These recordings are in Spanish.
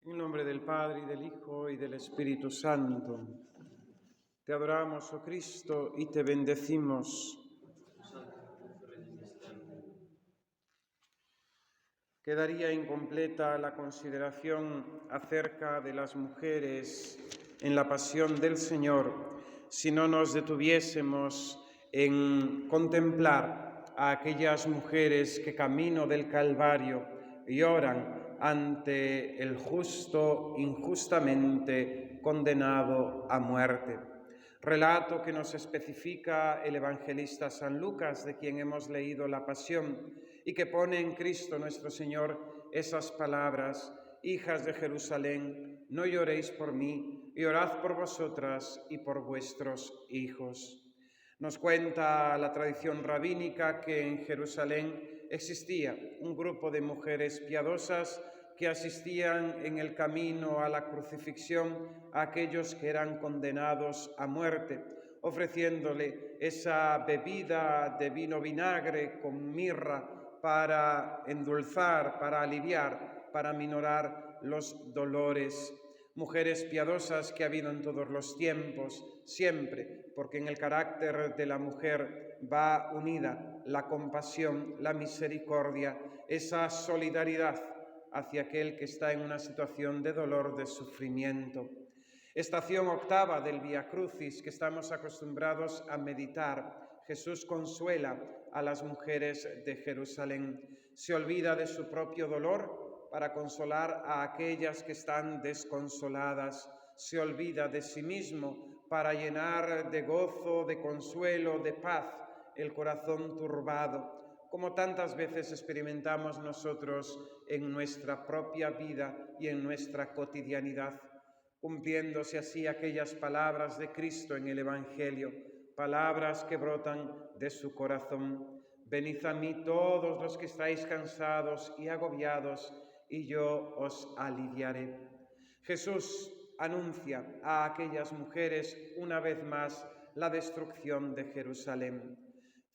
En nombre del Padre, y del Hijo, y del Espíritu Santo. Te adoramos, oh Cristo, y te bendecimos. Quedaría incompleta la consideración acerca de las mujeres en la pasión del Señor si no nos detuviésemos en contemplar a aquellas mujeres que camino del Calvario lloran ante el justo injustamente condenado a muerte. Relato que nos especifica el evangelista San Lucas, de quien hemos leído la pasión, y que pone en Cristo nuestro Señor esas palabras: hijas de Jerusalén, no lloréis por mí, llorad por vosotras y por vuestros hijos. Nos cuenta la tradición rabínica que en Jerusalén existía un grupo de mujeres piadosas que asistían en el camino a la crucifixión a aquellos que eran condenados a muerte, ofreciéndole esa bebida de vino vinagre con mirra para endulzar, para aliviar, para minorar los dolores. Mujeres piadosas que ha habido en todos los tiempos, siempre, porque en el carácter de la mujer va unida la compasión, la misericordia, esa solidaridad hacia aquel que está en una situación de dolor, de sufrimiento. Estación octava del Vía Crucis que estamos acostumbrados a meditar. Jesús consuela a las mujeres de Jerusalén. Se olvida de su propio dolor para consolar a aquellas que están desconsoladas. Se olvida de sí mismo para llenar de gozo, de consuelo, de paz el corazón turbado, como tantas veces experimentamos nosotros en nuestra propia vida y en nuestra cotidianidad, cumpliéndose así aquellas palabras de Cristo en el Evangelio, palabras que brotan de su corazón: venid a mí todos los que estáis cansados y agobiados, y yo os aliviaré. Jesús anuncia a aquellas mujeres una vez más la destrucción de Jerusalén.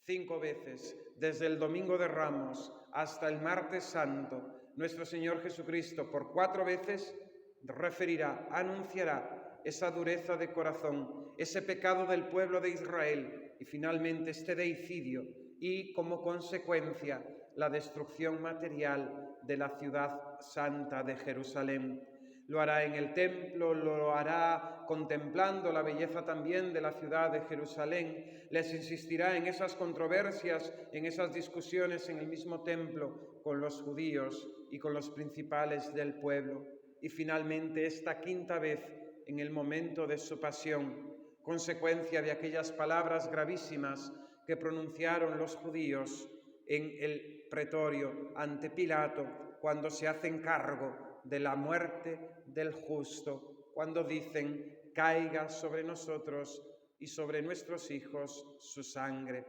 5 veces, desde el Domingo de Ramos hasta el Martes Santo, nuestro Señor Jesucristo por 4 veces referirá, anunciará esa dureza de corazón, ese pecado del pueblo de Israel y finalmente este deicidio y, como consecuencia, la destrucción material de la ciudad santa de Jerusalén. Lo hará en el templo, lo hará contemplando la belleza también de la ciudad de Jerusalén. Les insistirá en esas controversias, en esas discusiones en el mismo templo con los judíos y con los principales del pueblo. Y finalmente esta 5ª vez, en el momento de su pasión, consecuencia de aquellas palabras gravísimas que pronunciaron los judíos en el pretorio ante Pilato, cuando se hacen cargo de la muerte del justo, cuando dicen: caiga sobre nosotros y sobre nuestros hijos su sangre.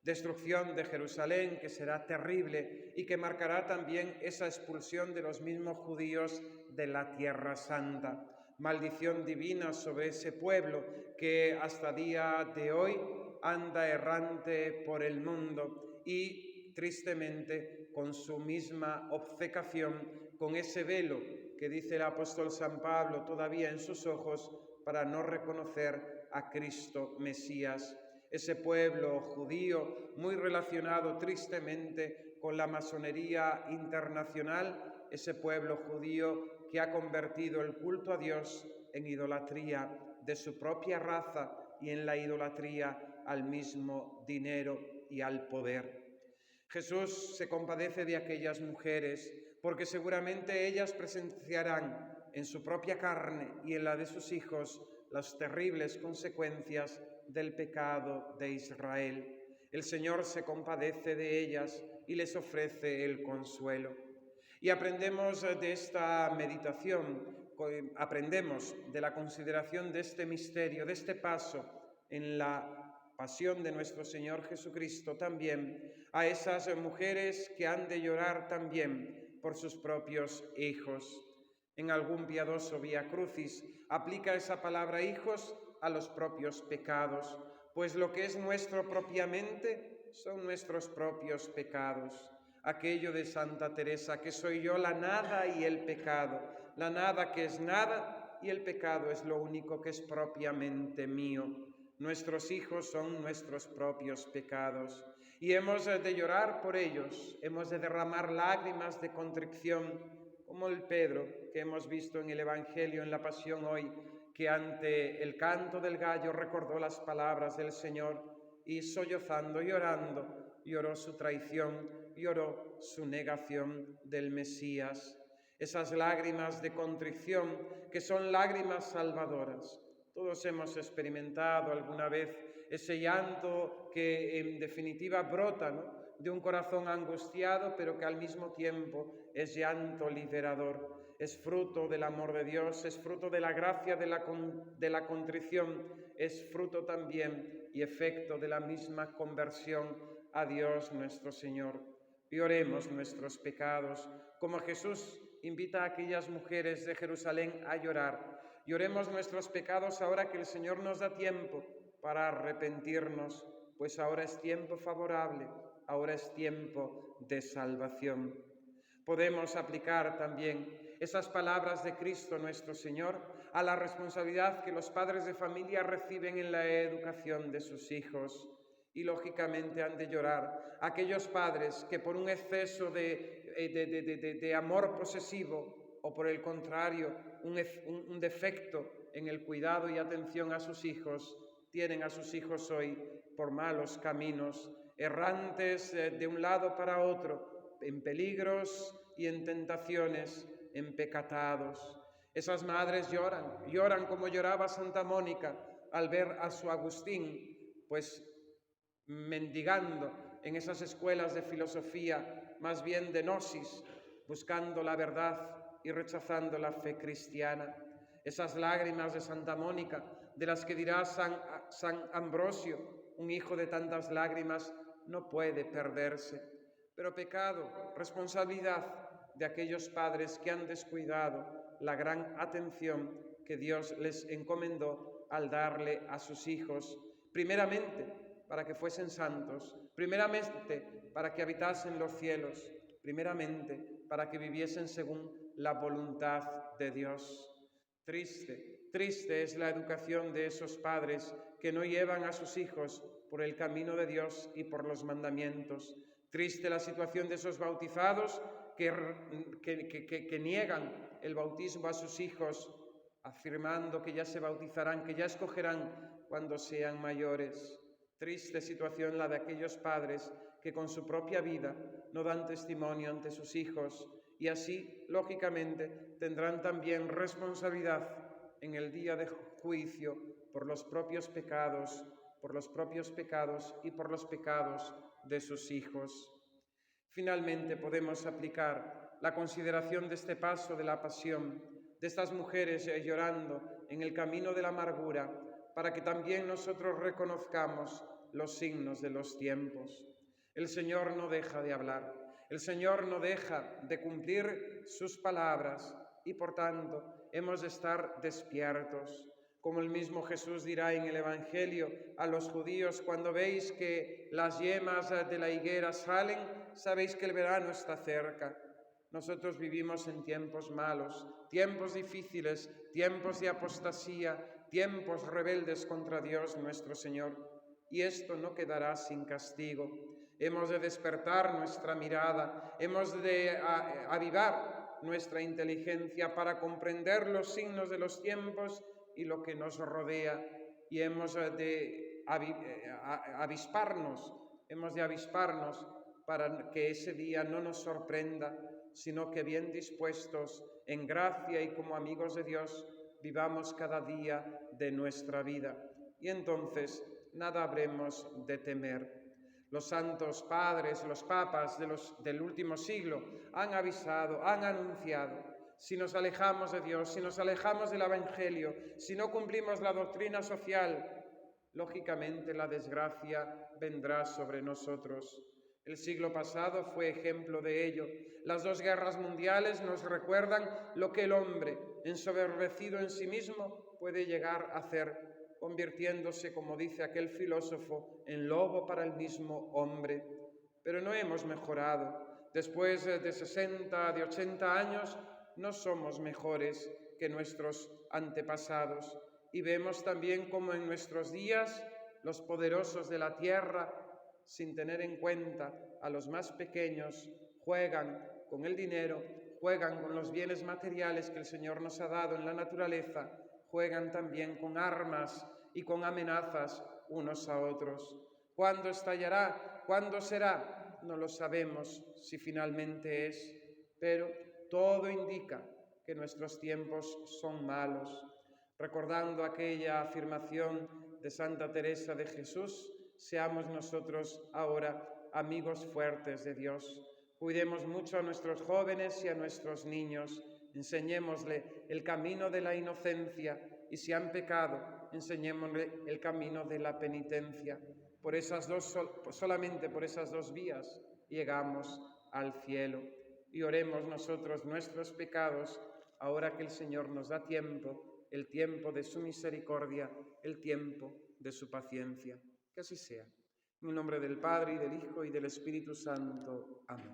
Destrucción de Jerusalén que será terrible y que marcará también esa expulsión de los mismos judíos de la Tierra Santa. Maldición divina sobre ese pueblo que hasta día de hoy anda errante por el mundo y tristemente con su misma obcecación, con ese velo que dice el apóstol San Pablo todavía en sus ojos para no reconocer a Cristo Mesías. Ese pueblo judío muy relacionado tristemente con la masonería internacional, ese pueblo judío que ha convertido el culto a Dios en idolatría de su propia raza y en la idolatría al mismo dinero y al poder. Jesús se compadece de aquellas mujeres porque seguramente ellas presenciarán en su propia carne y en la de sus hijos las terribles consecuencias del pecado de Israel. El Señor se compadece de ellas y les ofrece el consuelo. Y aprendemos de esta meditación, aprendemos de la consideración de este misterio, de este paso en la pasión de nuestro Señor Jesucristo, también a esas mujeres que han de llorar también por sus propios hijos. En algún piadoso Vía Crucis aplica esa palabra hijos a los propios pecados, pues lo que es nuestro propiamente son nuestros propios pecados. Aquello de Santa Teresa, que soy yo la nada y el pecado, la nada que es nada y el pecado es lo único que es propiamente mío. Nuestros hijos son nuestros propios pecados y hemos de llorar por ellos, hemos de derramar lágrimas de contrición, como el Pedro que hemos visto en el Evangelio, en la Pasión hoy, que ante el canto del gallo recordó las palabras del Señor y sollozando, llorando, lloró su traición, lloró su negación del Mesías. Esas lágrimas de contrición que son lágrimas salvadoras. Todos hemos experimentado alguna vez ese llanto que en definitiva brota, ¿no?, de un corazón angustiado, pero que al mismo tiempo es llanto liberador. Es fruto del amor de Dios, es fruto de la gracia de la contrición, es fruto también y efecto de la misma conversión a Dios nuestro Señor. Y oremos nuestros pecados, como Jesús invita a aquellas mujeres de Jerusalén a llorar. Y oremos nuestros pecados ahora que el Señor nos da tiempo para arrepentirnos, pues ahora es tiempo favorable, ahora es tiempo de salvación. Podemos aplicar también esas palabras de Cristo nuestro Señor a la responsabilidad que los padres de familia reciben en la educación de sus hijos. Y lógicamente han de llorar aquellos padres que por un exceso de amor posesivo o por el contrario un defecto en el cuidado y atención a sus hijos, tienen a sus hijos hoy por malos caminos, errantes de un lado para otro, en peligros y en tentaciones, empecatados. Esas madres lloran como lloraba Santa Mónica al ver a su Agustín, pues mendigando en esas escuelas de filosofía, más bien de gnosis, buscando la verdad y rechazando la fe cristiana. Esas lágrimas de Santa Mónica, de las que dirá San Ambrosio, un hijo de tantas lágrimas no puede perderse. Pero pecado, responsabilidad de aquellos padres que han descuidado la gran atención que Dios les encomendó al darle a sus hijos, primeramente para que fuesen santos, primeramente para que habitasen los cielos, primeramente para que viviesen según la voluntad de Dios. Triste, triste es la educación de esos padres que no llevan a sus hijos por el camino de Dios y por los mandamientos. Triste la situación de esos bautizados que niegan el bautismo a sus hijos, afirmando que ya se bautizarán, que ya escogerán cuando sean mayores. Triste situación la de aquellos padres que con su propia vida no dan testimonio ante sus hijos y así, lógicamente, tendrán también responsabilidad en el día de juicio por los propios pecados y por los pecados de sus hijos. Finalmente, podemos aplicar la consideración de este paso de la pasión, de estas mujeres llorando en el camino de la amargura, para que también nosotros reconozcamos los signos de los tiempos. El Señor no deja de hablar, el Señor no deja de cumplir sus palabras y por tanto hemos de estar despiertos. Como el mismo Jesús dirá en el Evangelio a los judíos, cuando veis que las yemas de la higuera salen, sabéis que el verano está cerca. Nosotros vivimos en tiempos malos, tiempos difíciles, tiempos de apostasía, tiempos rebeldes contra Dios nuestro Señor. Y esto no quedará sin castigo. Hemos de despertar nuestra mirada, hemos de avivar nuestra inteligencia para comprender los signos de los tiempos y lo que nos rodea. Y hemos de avisparnos para que ese día no nos sorprenda, sino que bien dispuestos, en gracia y como amigos de Dios, vivamos cada día de nuestra vida. Y entonces nada habremos de temer. Los santos padres, los papas del último siglo han avisado, han anunciado. Si nos alejamos de Dios, si nos alejamos del Evangelio, si no cumplimos la doctrina social, lógicamente la desgracia vendrá sobre nosotros. El siglo pasado fue ejemplo de ello. Las dos guerras mundiales nos recuerdan lo que el hombre, ensoberbecido en sí mismo, puede llegar a hacer, convirtiéndose, como dice aquel filósofo, en lobo para el mismo hombre. Pero no hemos mejorado. Después de 60, de 80 años, no somos mejores que nuestros antepasados. Y vemos también cómo en nuestros días los poderosos de la tierra, sin tener en cuenta a los más pequeños, juegan con el dinero, juegan con los bienes materiales que el Señor nos ha dado en la naturaleza, juegan también con armas y con amenazas unos a otros. ¿Cuándo estallará? ¿Cuándo será? No lo sabemos si finalmente es, pero todo indica que nuestros tiempos son malos. Recordando aquella afirmación de Santa Teresa de Jesús, seamos nosotros ahora amigos fuertes de Dios. Cuidemos mucho a nuestros jóvenes y a nuestros niños, enseñémosle el camino de la inocencia y si han pecado, enseñémosle el camino de la penitencia. Solamente por esas dos vías llegamos al cielo. Y oremos nosotros nuestros pecados, ahora que el Señor nos da tiempo, el tiempo de su misericordia, el tiempo de su paciencia. Que así sea. En el nombre del Padre, y del Hijo, y del Espíritu Santo. Amén.